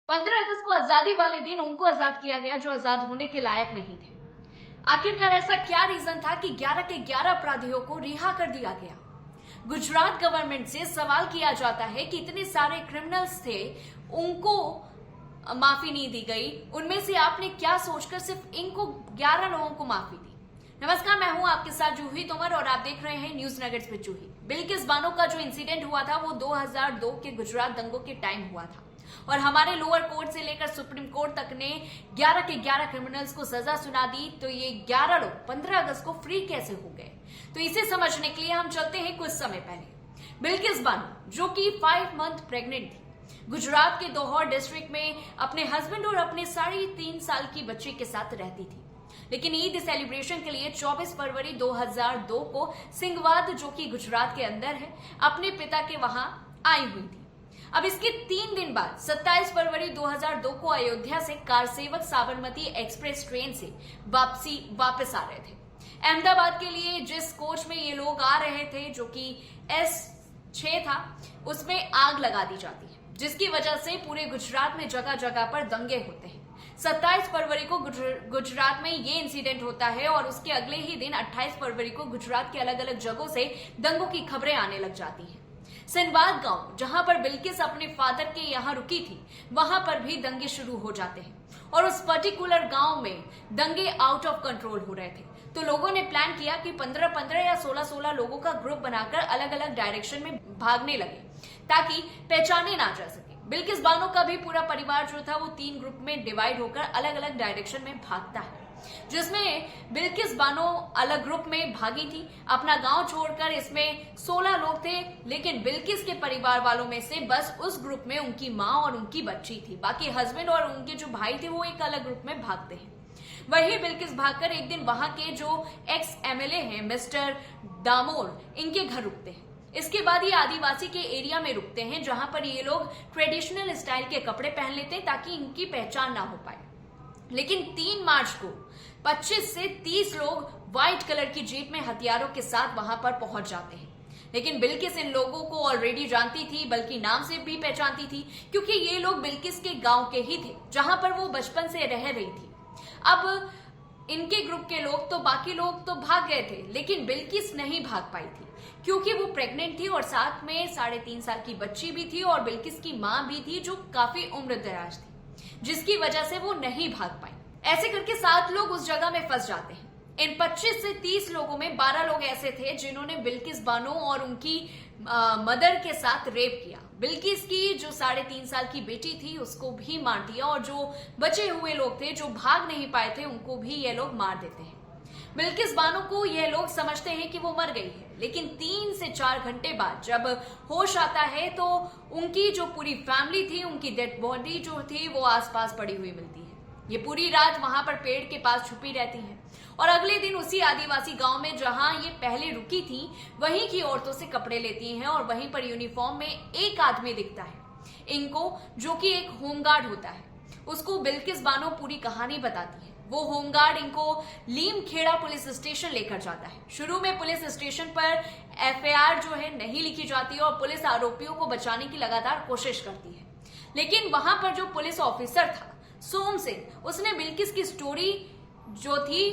15 अगस्त को आजादी वाले दिन उनको आजाद किया गया जो आजाद होने के लायक नहीं थे। आखिरकार ऐसा क्या रीजन था कि 11 के 11 अपराधियों को रिहा कर दिया गया? गुजरात गवर्नमेंट से सवाल किया जाता है कि इतने सारे क्रिमिनल्स थे, उनको माफी नहीं दी गई। उनमें से आपने क्या सोचकर सिर्फ इनको 11 लोगों को माफी दी? नमस्कार, मैं हूं आपके साथ जूही तोमर और आप देख रहे हैं न्यूज नगेट्स विद जूही। बिल्किस बानो का जो इंसिडेंट हुआ था वो 2002 के गुजरात दंगों के टाइम हुआ था और हमारे लोअर कोर्ट से लेकर सुप्रीम कोर्ट तक ने 11 के 11 क्रिमिनल्स को सजा सुना दी। तो ये 11 लोग 15 अगस्त को फ्री कैसे हो गए? तो इसे समझने के लिए हम चलते हैं कुछ समय पहले। बिल्किस बानो जो कि 5 मंथ प्रेग्नेंट थी, गुजरात के दोहर डिस्ट्रिक्ट में अपने हस्बैंड और अपने 3.5 साल की बच्ची के साथ रहती थी। लेकिन ईद सेलिब्रेशन के लिए 24 फरवरी 2002 को सिंगवाद, जो कि गुजरात के अंदर है, अपने पिता के वहां आई हुई थी। अब इसके 3 दिन बाद 27 फरवरी 2002 को अयोध्या से कार सेवक साबरमती एक्सप्रेस ट्रेन से वापस आ रहे थे। अहमदाबाद के लिए जिस कोच में ये लोग आ रहे थे, जो कि S6 था, उसमें आग लगा दी जाती है, जिसकी वजह से पूरे गुजरात में जगह जगह पर दंगे होते हैं। 27 फरवरी को गुजरात में ये इंसिडेंट होता है और उसके अगले ही दिन 28 फरवरी को गुजरात के अलग अलग जगहों से दंगों की खबरें आने लग जाती हैं। सिंधवाद गांव, जहां पर बिल्किस अपने फादर के यहां रुकी थी, वहां पर भी दंगे शुरू हो जाते हैं और उस पर्टिकुलर गांव में दंगे आउट ऑफ कंट्रोल हो रहे थे। तो लोगों ने प्लान किया कि 15-15 या 16-16 लोगों का ग्रुप बनाकर अलग अलग डायरेक्शन में भागने लगे ताकि पहचाने ना जा सके। बिल्किस बानो का भी पूरा परिवार जो था वो 3 ग्रुप में डिवाइड होकर अलग अलग डायरेक्शन में भागता है, जिसमें बिल्किस बानो अलग ग्रुप में भागी थी अपना गांव छोड़कर। इसमें 16 लोग थे, लेकिन बिल्किस के परिवार वालों में से बस उस ग्रुप में उनकी माँ और उनकी बच्ची थी। बाकी हस्बैंड और उनके जो भाई थे वो एक अलग ग्रुप में भागते हैं। वही बिल्किस भागकर एक दिन वहां के जो एक्स MLA हैं मिस्टर दामोर, इनके घर रुकते हैं। इसके बाद ये आदिवासी के एरिया में रुकते हैं, जहां पर ये लोग ट्रेडिशनल स्टाइल के कपड़े पहन लेते हैं ताकि इनकी पहचान ना हो पाए। लेकिन 3 मार्च को 25 से 30 लोग व्हाइट कलर की जीप में हथियारों के साथ वहां पर पहुंच जाते हैं। लेकिन बिल्किस इन लोगों को ऑलरेडी जानती थी, बल्कि नाम से भी पहचानती थी, क्योंकि ये लोग बिल्किस के गांव के ही थे, जहां पर वो बचपन से रह रही थी। अब इनके ग्रुप के लोग तो बाकी लोग तो भाग गए थे, लेकिन बिल्किस नहीं भाग पाई थी क्योंकि वो प्रेग्नेंट थी और साथ में 3.5 साल की बच्ची भी थी और बिल्किस की माँ भी थी जो काफी उम्रदराज थी, जिसकी वजह से वो नहीं भाग पाई। ऐसे करके 7 लोग उस जगह में फंस जाते हैं। इन 25 से 30 लोगों में 12 लोग ऐसे थे जिन्होंने बिल्किस बानो और उनकी मदर के साथ रेप किया। बिल्किस की जो 3.5 साल की बेटी थी उसको भी मार दिया और जो बचे हुए लोग थे जो भाग नहीं पाए थे उनको भी ये लोग मार देते हैं। बिल्किस बानो को ये लोग समझते हैं कि वो मर गई है, लेकिन 3 से 4 घंटे बाद जब होश आता है तो उनकी जो पूरी फैमिली थी, उनकी डेड बॉडी जो थी वो आसपास पड़ी हुई मिलती है। ये पूरी रात वहां पर पेड़ के पास छुपी रहती हैं और अगले दिन उसी आदिवासी गांव में जहां ये पहले रुकी थी, वहीं की औरतों से कपड़े लेती हैं और वहीं पर यूनिफॉर्म में एक आदमी दिखता है इनको, जो कि एक होमगार्ड होता है। उसको बिल्किस बानो पूरी कहानी बताती है। वो होमगार्ड इनको लीम खेड़ा पुलिस स्टेशन लेकर जाता है। शुरू में पुलिस स्टेशन पर FIR जो है नहीं लिखी जाती है और पुलिस आरोपियों को बचाने की लगातार कोशिश करती है, लेकिन वहां पर जो पुलिस ऑफिसर था सोम सिंह, उसने बिल्किस की स्टोरी जो थी,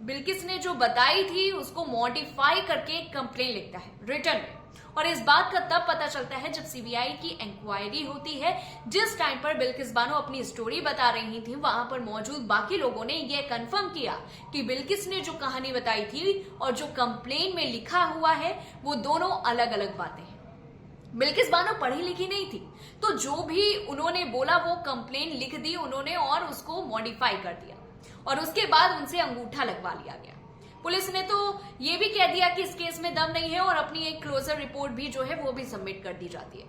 बिल्किस ने जो बताई थी, उसको मॉडिफाई करके कंप्लेन लिखता है रिटर्न में। और इस बात का तब पता चलता है जब CBI की इंक्वायरी होती है। जिस टाइम पर बिल्किस बानो अपनी स्टोरी बता रही थी, वहां पर मौजूद बाकी लोगों ने यह कंफर्म किया कि बिल्किस ने जो कहानी बताई थी और जो कंप्लेन में लिखा हुआ है वो दोनों अलग अलग बातें हैं। बिल्किस बानो पढ़ी लिखी नहीं थी, तो जो भी उन्होंने बोला वो कंप्लेन लिख दी उन्होंने और उसको मॉडिफाई कर दिया और उसके बाद उनसे अंगूठा लगवा लिया गया। पुलिस ने तो ये भी कह दिया कि इस केस में दम नहीं है और अपनी एक क्लोजर रिपोर्ट भी जो है वो भी सबमिट कर दी जाती है।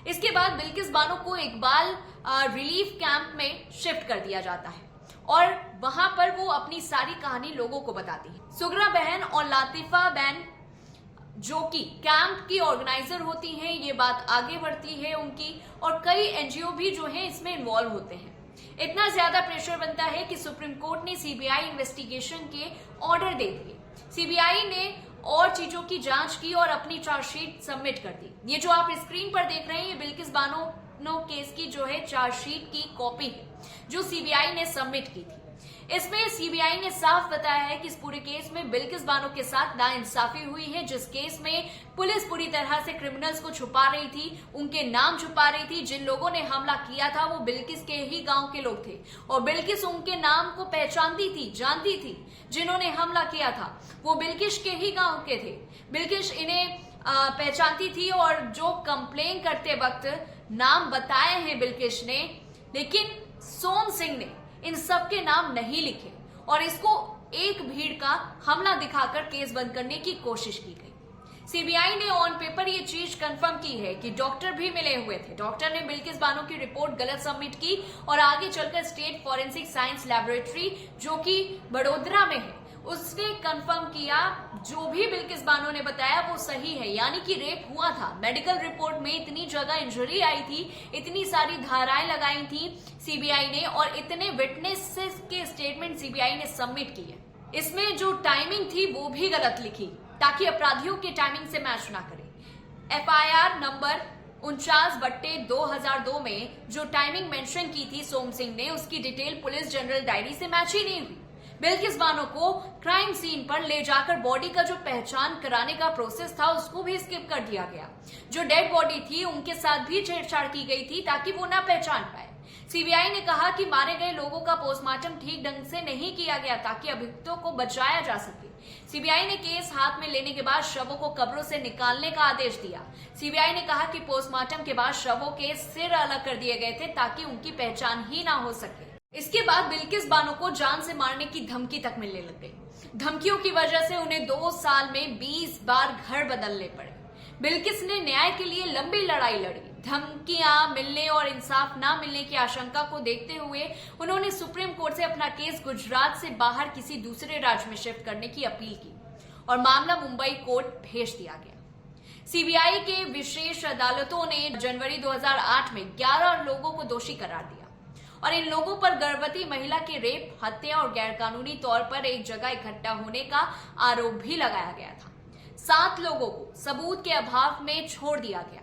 इसके बाद बिल्किस बानो को इकबाल रिलीफ कैंप में शिफ्ट कर दिया जाता है और वहां पर वो अपनी सारी कहानी लोगों को बताती है। सुगरा बहन और लातिफा बहन जो कि कैंप की ऑर्गेनाइजर होती हैं, ये बात आगे बढ़ती है उनकी, और कई NGO भी जो है इसमें इन्वॉल्व होते हैं। इतना ज्यादा प्रेशर बनता है कि सुप्रीम कोर्ट ने CBI इन्वेस्टिगेशन के ऑर्डर दे दिए। CBI ने और चीजों की जांच की और अपनी चार्जशीट सबमिट कर दी। ये जो आप स्क्रीन पर देख रहे हैं ये बिल्किस बानो लखनऊ केस की जो है चार्जशीट की कॉपी है जो सीबीआई ने सबमिट की थी। इसमें सीबीआई ने साफ बताया है कि इस पूरे केस में बिल्किस बानो के साथ नाइंसाफी हुई है। जिस केस में पुलिस पूरी तरह से क्रिमिनल्स को छुपा रही थी, उनके नाम छुपा रही थी, जिन लोगों ने हमला किया था वो बिल्किस के ही गांव के लोग थे और बिल्किस उनके नाम को पहचानती थी, जानती थी। जिन्होंने हमला किया था वो बिल्किस के ही गांव के थे। बिल्किस इन्हें पहचानती थी और जो कंप्लेन करते वक्त नाम बताए हैं बिल्किस ने, लेकिन सोम सिंह ने इन सब के नाम नहीं लिखे और इसको एक भीड़ का हमला दिखाकर केस बंद करने की कोशिश की गई। सीबीआई ने ऑन पेपर ये चीज कंफर्म की है कि डॉक्टर भी मिले हुए थे। डॉक्टर ने बिल्किस बानो की रिपोर्ट गलत सबमिट की और आगे चलकर स्टेट फॉरेंसिक साइंस लैबोरेटरी जो कि बड़ोदरा में है उसने कंफर्म किया जो भी बिल्किस बानो ने बताया वो सही है, यानी कि रेप हुआ था। मेडिकल रिपोर्ट में इतनी जगह इंजरी आई थी, इतनी सारी धाराएं लगाई थी सीबीआई ने और इतने विटनेसेस के स्टेटमेंट सीबीआई ने सबमिट किए। इसमें जो टाइमिंग थी वो भी गलत लिखी ताकि अपराधियों के टाइमिंग से मैच ना करे। एफआईआर नंबर 49/2002 में जो टाइमिंग मेंशन की थी सोम सिंह ने, उसकी डिटेल पुलिस जनरल डायरी से मैच ही नहीं हुई। बिल्किस बानो को क्राइम सीन पर ले जाकर बॉडी का जो पहचान कराने का प्रोसेस था उसको भी स्किप कर दिया गया। जो डेड बॉडी थी उनके साथ भी छेड़छाड़ की गई थी ताकि वो ना पहचान पाए। सीबीआई ने कहा कि मारे गए लोगों का पोस्टमार्टम ठीक ढंग से नहीं किया गया ताकि अभियुक्तों को बचाया जा सके। सीबीआई ने केस हाथ में लेने के बाद शवों को कब्रों से निकालने का आदेश दिया। सीबीआई ने कहा कि पोस्टमार्टम के बाद शवों के सिर अलग कर दिए गए थे ताकि उनकी पहचान ही ना हो सके। इसके बाद बिल्किस बानो को जान से मारने की धमकी तक मिलने लग गई। धमकियों की वजह से उन्हें 2 साल में 20 बार घर बदलने पड़े। बिल्किस ने न्याय के लिए लंबी लड़ाई लड़ी। धमकियां मिलने और इंसाफ ना मिलने की आशंका को देखते हुए उन्होंने सुप्रीम कोर्ट से अपना केस गुजरात से बाहर किसी दूसरे राज्य में शिफ्ट करने की अपील की और मामला मुंबई कोर्ट भेज दिया गया। सीबीआई के विशेष अदालतों ने जनवरी 2008 में 11 लोगों को दोषी करार दिया और इन लोगों पर गर्भवती महिला के रेप, हत्या और गैरकानूनी तौर पर एक जगह इकट्ठा होने का आरोप भी लगाया गया था। 7 लोगों को सबूत के अभाव में छोड़ दिया गया,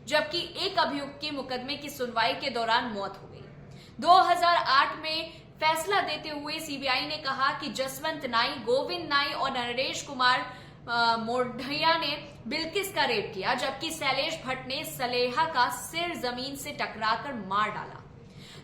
जबकि एक अभियुक्त की मुकदमे की सुनवाई के दौरान मौत हो गई। 2008 में फैसला देते हुए सीबीआई ने कहा कि जसवंत नाई, गोविंद नाई और नरेश कुमार मोढ़िया ने बिल्किस का रेप किया, जबकि शैलेश भट्ट ने सलेहा का सिर जमीन से टकराकर मार डाला।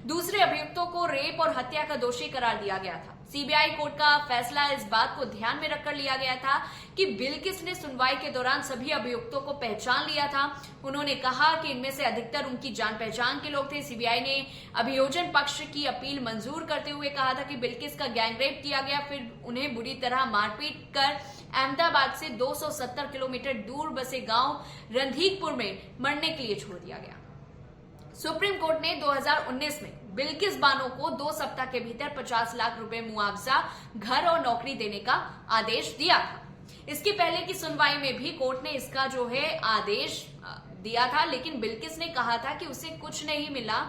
दूसरे अभियुक्तों को रेप और हत्या का दोषी करार दिया गया था। सीबीआई कोर्ट का फैसला इस बात को ध्यान में रखकर लिया गया था कि बिल्किस ने सुनवाई के दौरान सभी अभियुक्तों को पहचान लिया था। उन्होंने कहा कि इनमें से अधिकतर उनकी जान पहचान के लोग थे। सीबीआई ने अभियोजन पक्ष की अपील मंजूर करते हुए कहा था कि बिल्किस का गैंगरेप किया गया, फिर उन्हें बुरी तरह मारपीट कर अहमदाबाद से 270 किलोमीटर दूर बसे गांव रंधीकपुर में मरने के लिए छोड़ दिया गया। सुप्रीम कोर्ट ने 2019 में बिल्किस बानो को 2 सप्ताह के भीतर 50 लाख रुपए मुआवजा, घर और नौकरी देने का आदेश दिया था। इसके पहले की सुनवाई में भी कोर्ट ने इसका जो है आदेश दिया था, लेकिन बिल्किस ने कहा था कि उसे कुछ नहीं मिला।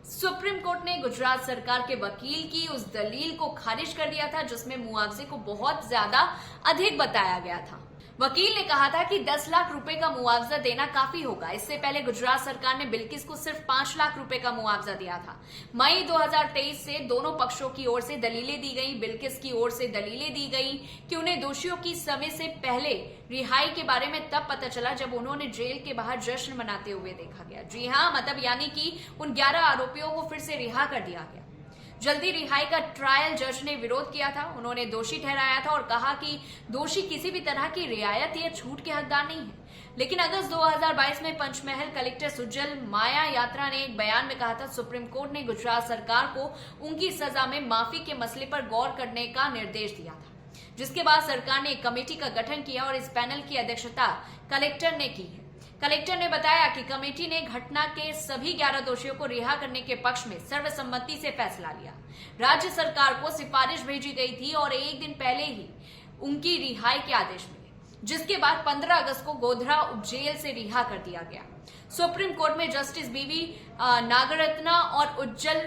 सुप्रीम कोर्ट ने गुजरात सरकार के वकील की उस दलील को खारिज कर दिया था जिसमें मुआवजे को बहुत ज्यादा अधिक बताया गया था। वकील ने कहा था कि 10 लाख रुपए का मुआवजा देना काफी होगा। इससे पहले गुजरात सरकार ने बिल्किस को सिर्फ 5 लाख रुपए का मुआवजा दिया था। मई 2023 से दोनों पक्षों की ओर से दलीलें दी गई। बिल्किस की ओर से दलीलें दी गई कि उन्हें दोषियों की समय से पहले रिहाई के बारे में तब पता चला जब उन्होंने जेल के बाहर जश्न मनाते हुए देखा गया। जी हाँ, मतलब यानी कि उन 11 आरोपियों को फिर से रिहा कर दिया गया। जल्दी रिहाई का ट्रायल जज ने विरोध किया था। उन्होंने दोषी ठहराया था और कहा कि दोषी किसी भी तरह की रियायत या छूट के हकदार नहीं है। लेकिन अगस्त 2022 में पंचमहल कलेक्टर सुजल माया यात्रा ने एक बयान में कहा था सुप्रीम कोर्ट ने गुजरात सरकार को उनकी सजा में माफी के मसले पर गौर करने का निर्देश दिया था, जिसके बाद सरकार ने एक कमेटी का गठन किया और इस पैनल की अध्यक्षता कलेक्टर ने की है। कलेक्टर ने बताया कि कमेटी ने घटना के सभी 11 दोषियों को रिहा करने के पक्ष में सर्वसम्मति से फैसला लिया। राज्य सरकार को सिफारिश भेजी गई थी और एक दिन पहले ही उनकी रिहाई के आदेश मिले, जिसके बाद 15 अगस्त को गोधरा उप जेल से रिहा कर दिया गया। सुप्रीम कोर्ट में जस्टिस बीवी नागरत्ना और उज्जवल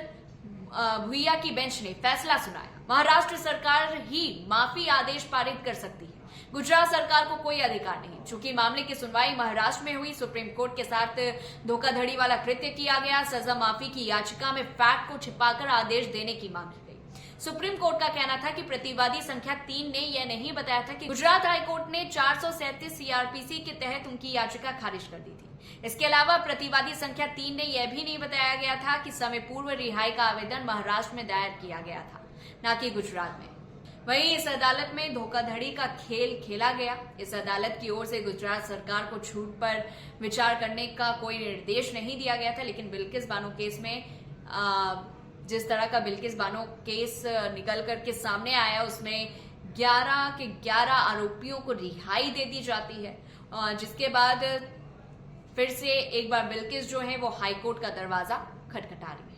भुइया की बेंच ने फैसला सुनाया। महाराष्ट्र सरकार ही माफी आदेश पारित कर सकती है। गुजरात सरकार को कोई अधिकार नहीं। चूंकि मामले की सुनवाई महाराष्ट्र में हुई, सुप्रीम कोर्ट के साथ धोखाधड़ी वाला कृत्य किया गया। सजा माफी की याचिका में फैक्ट को छिपाकर आदेश देने की मांग की गई। सुप्रीम कोर्ट का कहना था कि प्रतिवादी संख्या 3 ने यह नहीं बताया था कि गुजरात हाईकोर्ट ने 437 सीआरपीसी के तहत उनकी याचिका खारिज कर दी थी। इसके अलावा प्रतिवादी संख्या 3 ने यह भी नहीं बताया गया था कि समय पूर्व रिहाई का आवेदन महाराष्ट्र में दायर किया गया था, न कि गुजरात में। वहीं इस अदालत में धोखाधड़ी का खेल खेला गया। इस अदालत की ओर से गुजरात सरकार को छूट पर विचार करने का कोई निर्देश नहीं दिया गया था, लेकिन बिल्किस बानो केस में जिस तरह का बिल्किस बानो केस निकल करके सामने आया, उसमें 11 के 11 आरोपियों को रिहाई दे दी जाती है, जिसके बाद फिर से एक बार बिल्किस जो है वो हाईकोर्ट का दरवाजा खटखटा रही है।